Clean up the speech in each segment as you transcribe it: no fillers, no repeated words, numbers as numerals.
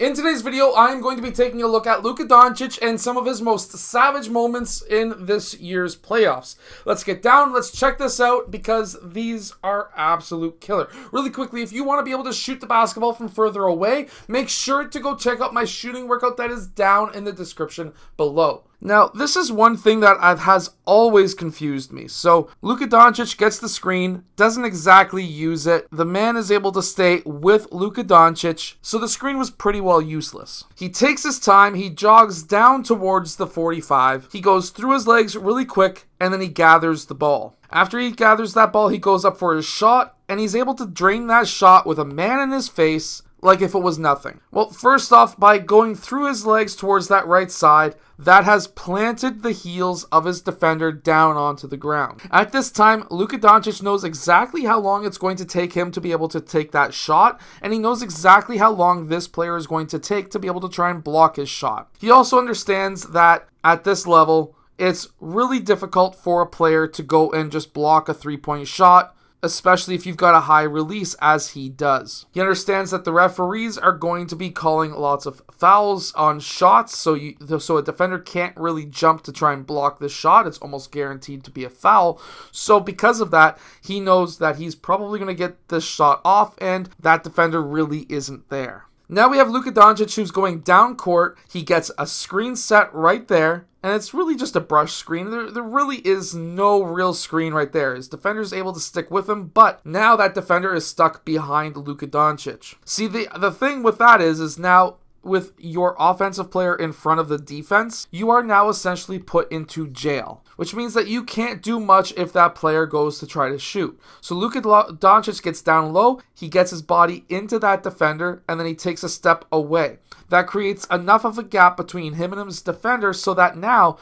In today's video, I'm going to be taking a look at Luka Doncic and some of his most savage moments in this year's playoffs. Let's get down, let's check this out because these are absolute killer. Really quickly, if you want to be able to shoot the basketball from further away, make sure to go check out my shooting workout that is down in the description below. Now, this is one thing that has always confused me. So, Luka Doncic gets the screen, doesn't exactly use it. The man is able to stay with Luka Doncic, so the screen was pretty well useless. He takes his time, he jogs down towards the 45, he goes through his legs really quick, and then he gathers the ball. After he gathers that ball, he goes up for his shot, and he's able to drain that shot with a man in his face, like if it was nothing. Well, first off, by going through his legs towards that right side, that has planted the heels of his defender down onto the ground. At this time, Luka Doncic knows exactly how long it's going to take him to be able to take that shot, and he knows exactly how long this player is going to take to be able to try and block his shot. He also understands that at this level, it's really difficult for a player to go and just block a three-point shot, especially if you've got a high release as he does. He understands that the referees are going to be calling lots of fouls on shots, so a defender can't really jump to try and block the shot. It's almost guaranteed to be a foul. So because of that, he knows that he's probably going to get this shot off, and that defender really isn't there. Now we have Luka Doncic who's going down court. He gets a screen set right there, and it's really just a brush screen. There really is no real screen right there. His defender's able to stick with him, but now that defender is stuck behind Luka Doncic. See, the thing with that is now with your offensive player in front of the defense, you are now essentially put into jail, which means that you can't do much if that player goes to try to shoot. So Luka Doncic gets down low, he gets his body into that defender, and then he takes a step away. That creates enough of a gap between him and his defender so that now,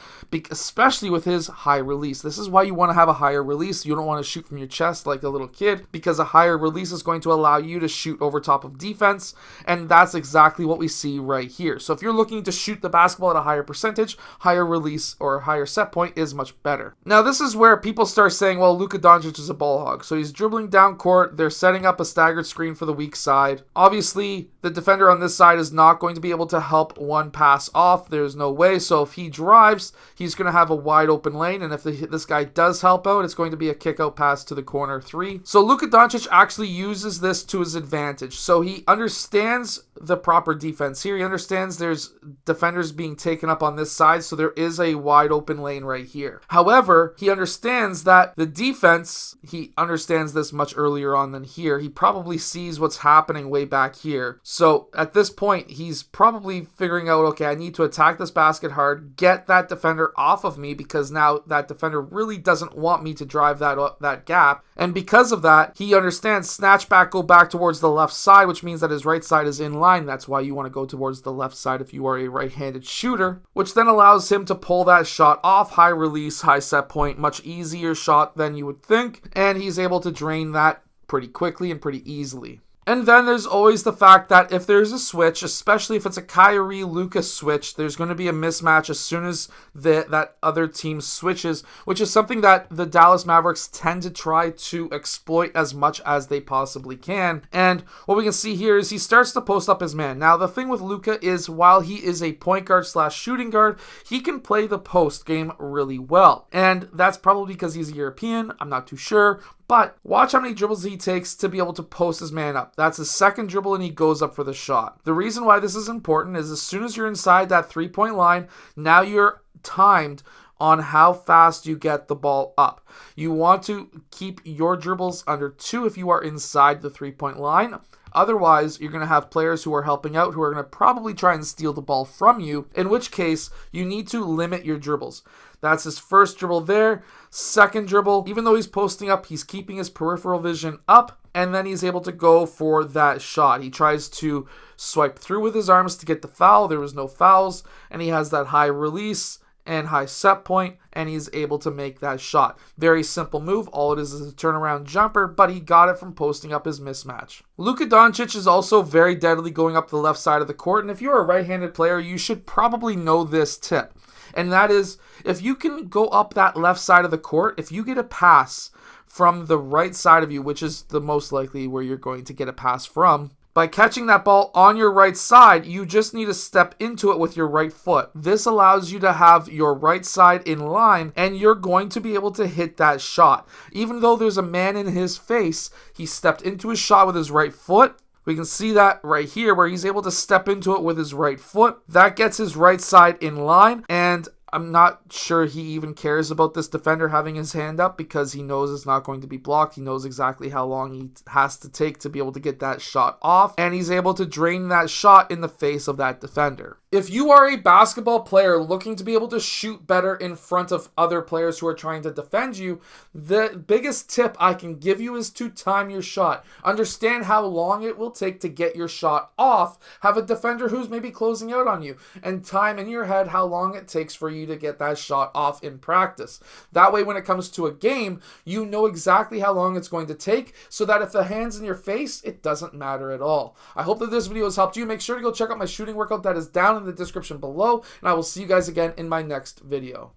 especially with his high release, this is why you want to have a higher release. You don't want to shoot from your chest like a little kid, because a higher release is going to allow you to shoot over top of defense, and that's exactly what we see right here. So if you're looking to shoot the basketball at a higher percentage, higher release or higher set point is much better. Now this is where people start saying, well, Luka Doncic is a ball hog. So he's dribbling down court, they're setting up a staggered screen for the weak side. Obviously, the defender on this side is not going to be able to help one pass off. There's no way. So if he drives, he's going to have a wide open lane, and if this guy does help out, it's going to be a kick out pass to the corner three. So Luka Doncic actually uses this to his advantage. So he understands the proper defense here. He understands there's defenders being taken up on this side, so there is a wide open lane right here. However, he understands that the defense, he understands this much earlier on than here. He probably sees what's happening way back here. So at this point, he's probably figuring out, okay, I need to attack this basket hard, get that defender off of me, because now that defender really doesn't want me to drive that gap. And because of that, he understands snatch back, go back towards the left side, which means that his right side is in line. That's why you want to go towards the left side if you are a right-handed shooter, which then allows him to pull that shot off, high release, high set point, much easier shot than you would think, and he's able to drain that pretty quickly and pretty easily. And then there's always the fact that if there's a switch, especially if it's a Kyrie-Luka switch, there's going to be a mismatch as soon as that other team switches, which is something that the Dallas Mavericks tend to try to exploit as much as they possibly can. And what we can see here is he starts to post up his man. Now, the thing with Luka is while he is a point guard / shooting guard, he can play the post game really well. And that's probably because he's a European. I'm not too sure. But watch how many dribbles he takes to be able to post his man up. That's his second dribble and he goes up for the shot. The reason why this is important is as soon as you're inside that three-point line, now you're timed on how fast you get the ball up. You want to keep your dribbles under 2 if you are inside the three-point line. Otherwise, you're going to have players who are helping out who are going to probably try and steal the ball from you, in which case you need to limit your dribbles. That's his first dribble there. Second dribble, even though he's posting up, he's keeping his peripheral vision up, and then he's able to go for that shot. He tries to swipe through with his arms to get the foul. There was no fouls, and he has that high release and high set point, and he's able to make that shot. Very simple move. All it is a turnaround jumper, but he got it from posting up his mismatch. Luka Doncic is also very deadly going up the left side of the court, and if you're a right-handed player, you should probably know this tip. And that is, if you can go up that left side of the court, if you get a pass from the right side of you, which is the most likely where you're going to get a pass from, By catching that ball on your right side, you just need to step into it with your right foot. This allows you to have your right side in line, and you're going to be able to hit that shot. Even though there's a man in his face, he stepped into his shot with his right foot. We can see that right here where he's able to step into it with his right foot. That gets his right side in line, and I'm not sure he even cares about this defender having his hand up because he knows it's not going to be blocked. He knows exactly how long he has to take to be able to get that shot off, and he's able to drain that shot in the face of that defender. If you are a basketball player looking to be able to shoot better in front of other players who are trying to defend you, the biggest tip I can give you is to time your shot. Understand how long it will take to get your shot off. Have a defender who's maybe closing out on you, and time in your head how long it takes for you to get that shot off in practice. That way, when it comes to a game, you know exactly how long it's going to take, so that if the hand's in your face, it doesn't matter at all. I hope that this video has helped you. Make sure to go check out my shooting workout that is down in the description below, and I will see you guys again in my next video.